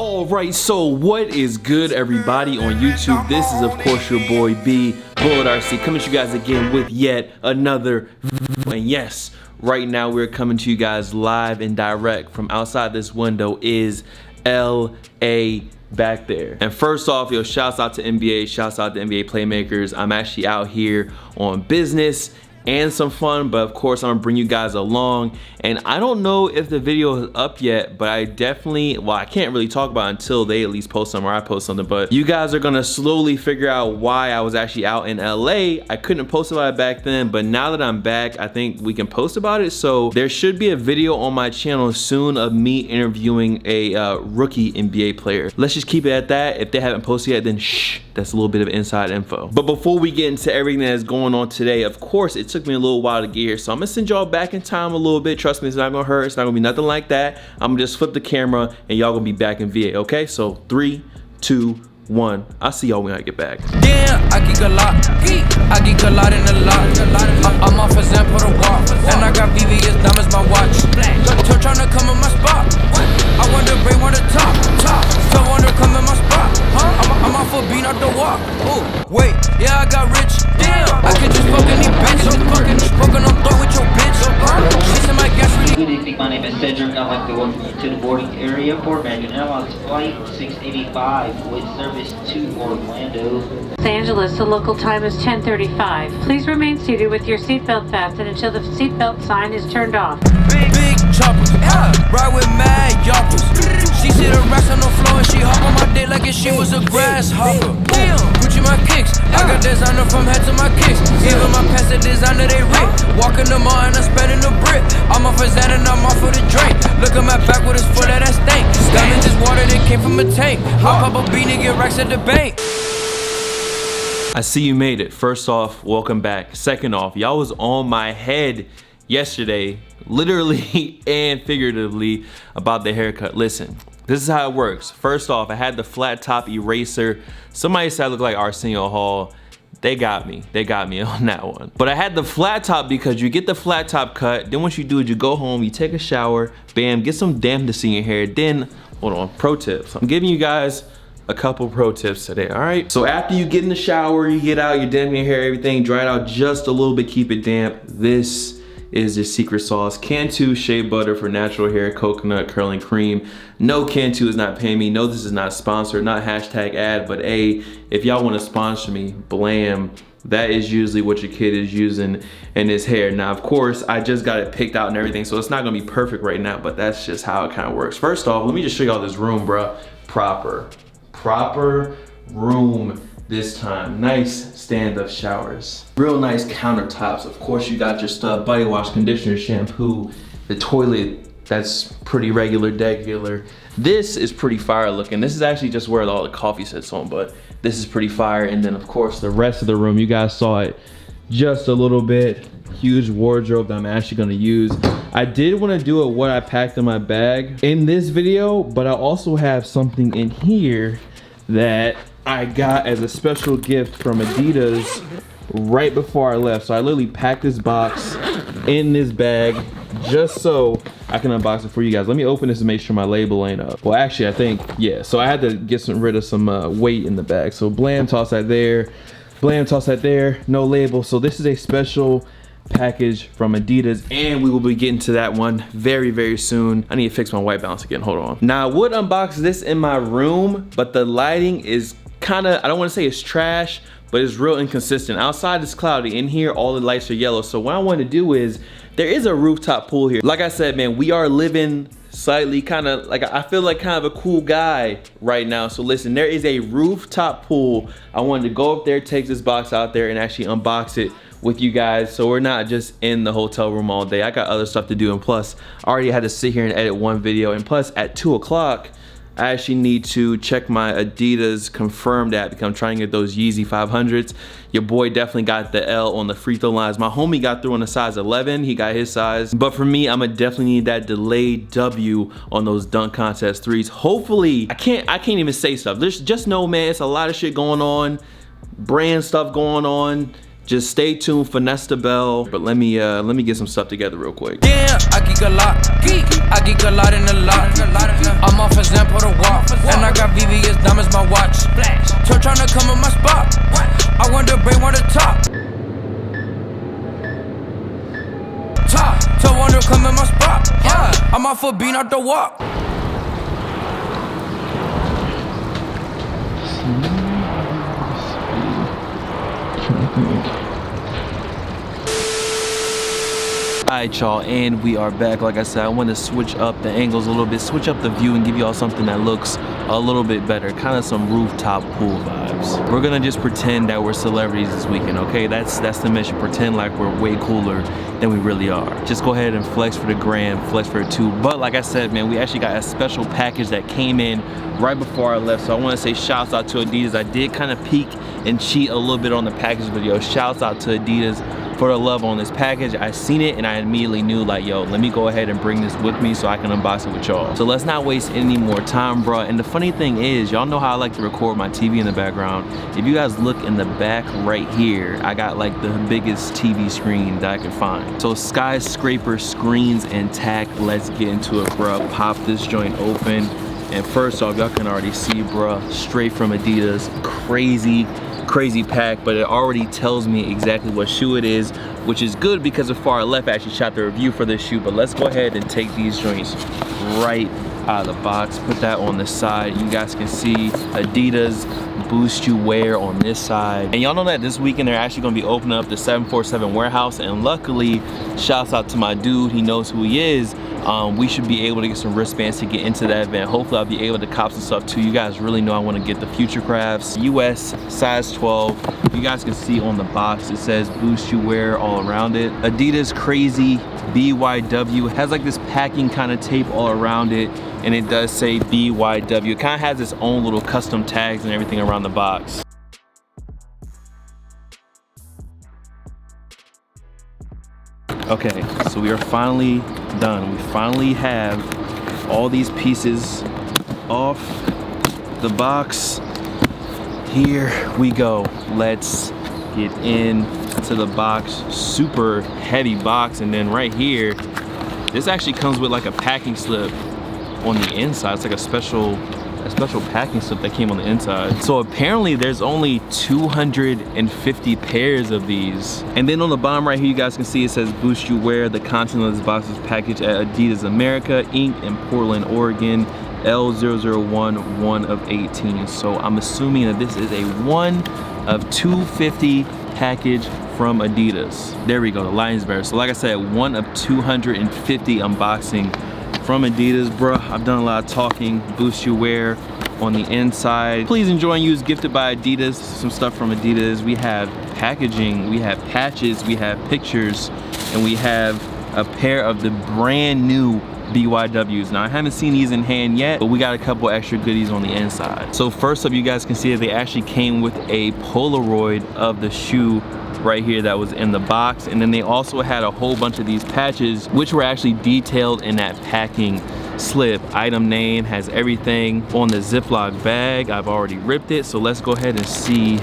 Alright, so what is good, everybody on YouTube? This is of course your boy B, Bullet RC, coming to you guys again with yet another and yes, right now we're coming to you guys live and direct from outside this window is LA back there. And first off, yo, shouts out to NBA, shouts out to NBA playmakers. I'm actually out here on business and some fun, but of course I'm gonna bring you guys along. And I don't know if the video is up yet, but I definitely, well, I can't really talk about it until they at least post something or I post something, but you guys are gonna slowly figure out why I was actually out in LA. I couldn't post about it back then, but now that I'm back, I think we can post about it. So there should be a video on my channel soon of me interviewing a rookie NBA player. Let's just keep it at that. If they haven't posted yet, then shh, that's a little bit of inside info. But before we get into everything that's going on today, of course, it took me a little while to get here, so I'm gonna send y'all back in time a little bit. Trust me, it's not gonna hurt, it's not gonna be nothing like that. I'm gonna just flip the camera and y'all gonna be back in VA, okay? So 3, 2, 1. I'll see y'all when I get back. Damn, I geek a lot. I geek a lot in a lot. I'm off a Zampo to walk, and I got VVS diamonds my watch. Told tryna come in my spot. I want to bring one to top. Told one to come in my spot. I'm off a bean out the walk. Ooh, wait, yeah, I got rich. Damn, I could just fuck any bitch. Smoking on throat with your bitch. She's in my gas really. Good evening, my name is Cedric. I'd like to welcome you to the boarding area for American Airlines Flight 685 with service to Orlando. Los Angeles, the local time is 10:35. Please remain seated with your seatbelt fastened until the seatbelt sign is turned off. Big choppers, ride with mad yoppers. She see the racks on the floor and she hop on my dick like if she was a grasshopper. Damn, Gucci my kicks, I got designer from head to my kicks. Even my pants the designer they rip. Walking the mall and I'm spending the brick. I'm off for Zan and I'm off for the drink. Look at my back with his foot of that stank. Diamonds is water that came from a tank. I pop a bean and get racks at the bank. I see you made it. First off, welcome back. Second off, y'all was on my head yesterday, literally and figuratively, about the haircut. Listen, this is how it works. First off, I had the flat top eraser. Somebody said I look like Arsenio Hall. They got me on that one. But I had the flat top because you get the flat top cut, then what you do is you go home, you take a shower, bam, get some dampness in your hair, then, hold on, pro tips. I'm giving you guys a couple pro tips today, all right? So after you get in the shower, you get out, you damp your hair, everything, dry it out just a little bit, keep it damp. This is your secret sauce. Cantu Shea Butter for natural hair, coconut curling cream. No, Cantu is not paying me. No, this is not sponsored, not hashtag ad, but if y'all wanna sponsor me, blam. That is usually what your kid is using in his hair. Now, of course, I just got it picked out and everything, so it's not gonna be perfect right now, but that's just how it kind of works. First off, let me just show y'all this room, bruh. Proper room this time. Nice stand-up showers. Real nice countertops. Of course, you got your stuff, body wash, conditioner, shampoo. The toilet, that's pretty regular. This is pretty fire looking. This is actually just where all the coffee sits on, but this is pretty fire. And then of course, the rest of the room, you guys saw it just a little bit. Huge wardrobe that I'm actually gonna use. I did wanna do it what I packed in my bag in this video, but I also have something in here that I got as a special gift from Adidas right before I left. So I literally packed this box in this bag just so I can unbox it for you guys. Let me open this and make sure my label ain't up. Well, actually, I think, yeah. So I had to get rid of some weight in the bag. So blam, toss that there. Blam, toss that there. No label. So this is a special package from Adidas, and we will be getting to that one very soon. I need to fix my white balance again, hold on. Now I would unbox this in my room, but the lighting is kind of, I don't want to say it's trash, but it's real inconsistent. Outside it's cloudy, in here all the lights are yellow. So what I want to do is, there is a rooftop pool here. Like I said, man, we are living slightly kind of like, I feel like kind of a cool guy right now. So listen, there is a rooftop pool. I wanted to go up there, take this box out there and actually unbox it with you guys, so we're not just in the hotel room all day. I got other stuff to do, and plus I already had to sit here and edit one video, and plus at 2 o'clock I actually need to check my Adidas confirmed app because I'm trying to get those Yeezy 500s. Your boy definitely got the L on the free throw lines. My homie got through on a size 11, he got his size, but for me, I'ma definitely need that delayed W on those dunk contest threes. Hopefully, I can't even say stuff. There's just know, man, it's a lot of shit going on, brand stuff going on. Just stay tuned for Nesta Bell. But let me get some stuff together real quick. Yeah, I geek a lot. I geek a lot in a lot. I'm off a Zampo to walk, and Tour tryna come in my spot. I wonder bring one to top. So wonder come in my spot. Yeah, I'm off for being out the walk. Alright y'all, and we are back. Like I said, I want to switch up the angles a little bit, switch up the view and give y'all something that looks a little bit better, kind of some rooftop pool vibes. We're gonna just pretend that we're celebrities this weekend, okay? That's the mission. Pretend like we're way cooler than we really are. Just go ahead and flex for the gram, flex for the tube. But like I said, man, we actually got a special package that came in right before I left. So I want to say shouts out to Adidas. I did kind of peek and cheat a little bit on the package video. Shouts out to Adidas for the love on this package. I seen it and I immediately knew, like, yo, let me go ahead and bring this with me so I can unbox it with y'all. So let's not waste any more time, bro. And the funny thing is, y'all know how I like to record my TV in the background. If you guys look in the back right here, I got like the biggest TV screen that I can find. So skyscraper screens intact. Let's get into it, bro. Pop this joint open. And first off, y'all can already see, bro, straight from Adidas. Crazy pack, but it already tells me exactly what shoe it is, which is good because before I left, I actually shot the review for this shoe. But let's go ahead and take these joints right out of the box, put that on the side. You guys can see Adidas Boost You Wear on this side. And y'all know that this weekend they're actually gonna be opening up the 747 warehouse, and luckily, shouts out to my dude, he knows who he is. We should be able to get some wristbands to get into that event. Hopefully I'll be able to cop some stuff too. You guys really know I want to get the Future Crafts US size 12. You guys can see on the box it says Boost You Wear all around it. Adidas Crazy BYW has like this packing kind of tape all around it, and it does say BYW. It kind of has its own little custom tags and everything around the box. Okay, so we are finally done. We finally have all these pieces off the box. Here we go. Let's get into the box. Super heavy box, and then right here, this actually comes with like a packing slip on the inside. It's like a special packing slip that came on the inside. So apparently there's only 250 pairs of these. And then on the bottom right here, you guys can see it says Boost You Wear. The content of this box is packaged at Adidas America, Inc. in Portland, Oregon, L001, 1 of 18. So I'm assuming that this is a 1 of 250 package from Adidas. There we go, the lion's bear. So like I said, 1 of 250 unboxing from Adidas, bro. I've done a lot of talking. Boost You Wear on the inside. Please enjoy and use, gifted by Adidas. Some stuff from Adidas. We have packaging, we have patches, we have pictures, and we have a pair of the brand new BYWs. Now I haven't seen these in hand yet, but we got a couple extra goodies on the inside. So first up, you guys can see that they actually came with a Polaroid of the shoe right here that was in the box, and then they also had a whole bunch of these patches which were actually detailed in that packing slip. Item name has everything on the Ziploc bag. I've already ripped it, so let's go ahead and see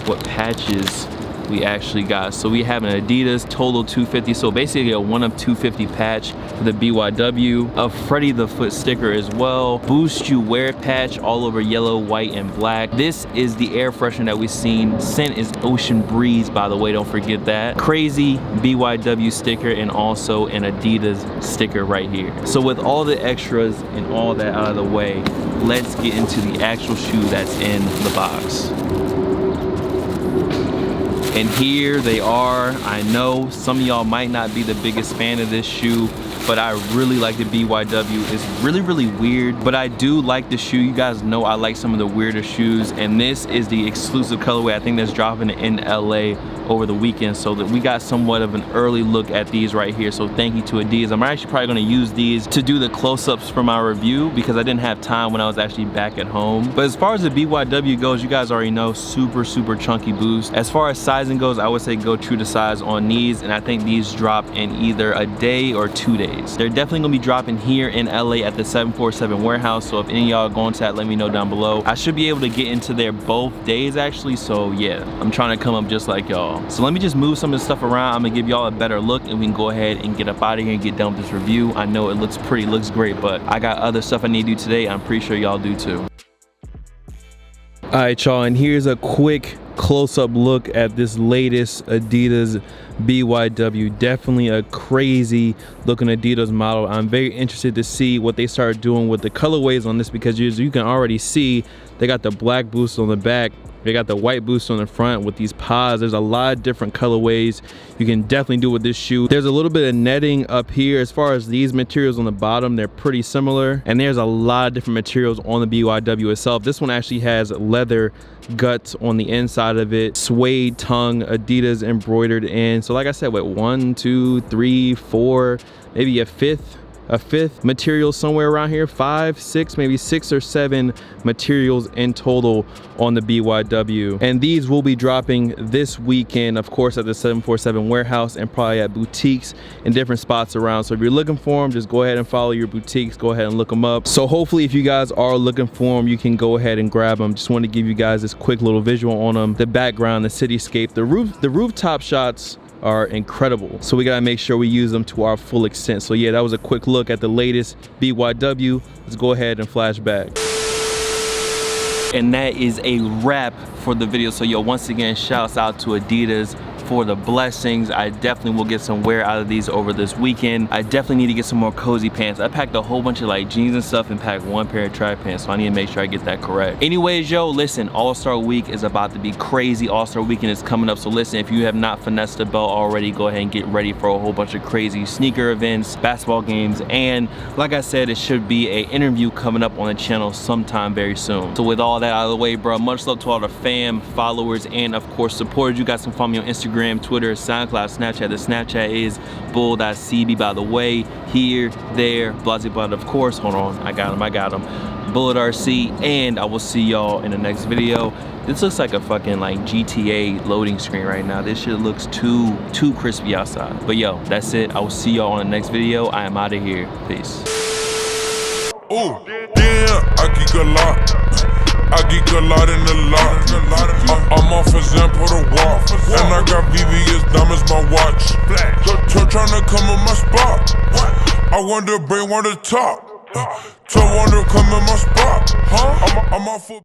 what patches we actually got. So we have an Adidas Total 250, so basically a 1 of 250 patch for the BYW, a Freddy the Foot sticker as well, Boost You Wear patch all over yellow, white, and black. This is the air freshener that we've seen. Scent is Ocean Breeze, by the way, don't forget that. Crazy BYW sticker, and also an Adidas sticker right here. So with all the extras and all that out of the way, let's get into the actual shoe that's in the box. And here they are. I know some of y'all might not be the biggest fan of this shoe, but I really like the BYW. It's really weird, but I do like the shoe. You guys know I like some of the weirder shoes, and this is the exclusive colorway. I think that's dropping in LA over the weekend, so that we got somewhat of an early look at these right here. So thank you to Adidas. I'm actually probably gonna use these to do the close-ups for my review because I didn't have time when I was actually back at home. But as far as the BYW goes, you guys already know, super chunky boost. As far as sizing goes, I would say go true to size on these, and I think these drop in either a day or 2 days. They're definitely gonna be dropping here in LA at the 747 warehouse, so if any of y'all are going to that, let me know down below. I should be able to get into there both days actually, so yeah, I'm trying to come up just like y'all. So let me just move some of the stuff around. I'm gonna give y'all a better look, and we can go ahead and get up out of here and get done with this review. I know it looks pretty, looks great, but I got other stuff I need to do today. I'm pretty sure y'all do too. All right, y'all, and here's a quick close-up look at this latest Adidas BYW. Definitely a crazy looking Adidas model. I'm very interested to see what they start doing with the colorways on this, because you can already see they got the black boost on the back, they got the white boost on the front with these pods. There's a lot of different colorways you can definitely do with this shoe. There's a little bit of netting up here. As far as these materials on the bottom, they're pretty similar, and there's a lot of different materials on the BYW itself. This one actually has leather guts on the inside of it, suede tongue, Adidas embroidered in. So like I said, with 1, 2, 3, 4, maybe a fifth material somewhere around here, 5, 6, maybe 6 or 7 materials in total on the BYW. And these will be dropping this weekend, of course, at the 747 warehouse and probably at boutiques in different spots around. So if you're looking for them, just go ahead and follow your boutiques, go ahead and look them up. So hopefully if you guys are looking for them, you can go ahead and grab them. Just want to give you guys this quick little visual on them. The background, the cityscape, the rooftop shots are incredible, so we gotta make sure we use them to our full extent. So yeah, that was a quick look at the latest BYW. Let's go ahead and flash back. And that is a wrap for the video. So yo, once again, shouts out to Adidas for the blessings. I definitely will get some wear out of these over this weekend. I definitely need to get some more cozy pants. I packed a whole bunch of like jeans and stuff and packed 1 pair of track pants, so I need to make sure I get that correct. Anyways, yo, listen, All-Star Week is about to be crazy. All-Star Weekend is coming up, so listen, if you have not finessed the belt already, go ahead and get ready for a whole bunch of crazy sneaker events, basketball games, and like I said, it should be an interview coming up on the channel sometime very soon. So with all that out of the way, bro, much love to all the fam, followers, and of course supporters. You guys can follow me on Instagram, Twitter, SoundCloud, Snapchat. The Snapchat is bull.cb, by the way. Here, there, blah, blah, of course. Hold on, I got him. Bullet RC, and I will see y'all in the next video. This looks like a fucking like GTA loading screen right now. This shit looks too crispy outside. But yo, that's it. I will see y'all on the next video. I am out of here. Peace. Ooh, yeah, I geek a lot. I geek a lot in the lot. I'm off a Zen, put a walk. And I got VVS diamonds, my watch. So tryna come in my spot. I want to bring one to the top. So I want to come in my spot. I'm off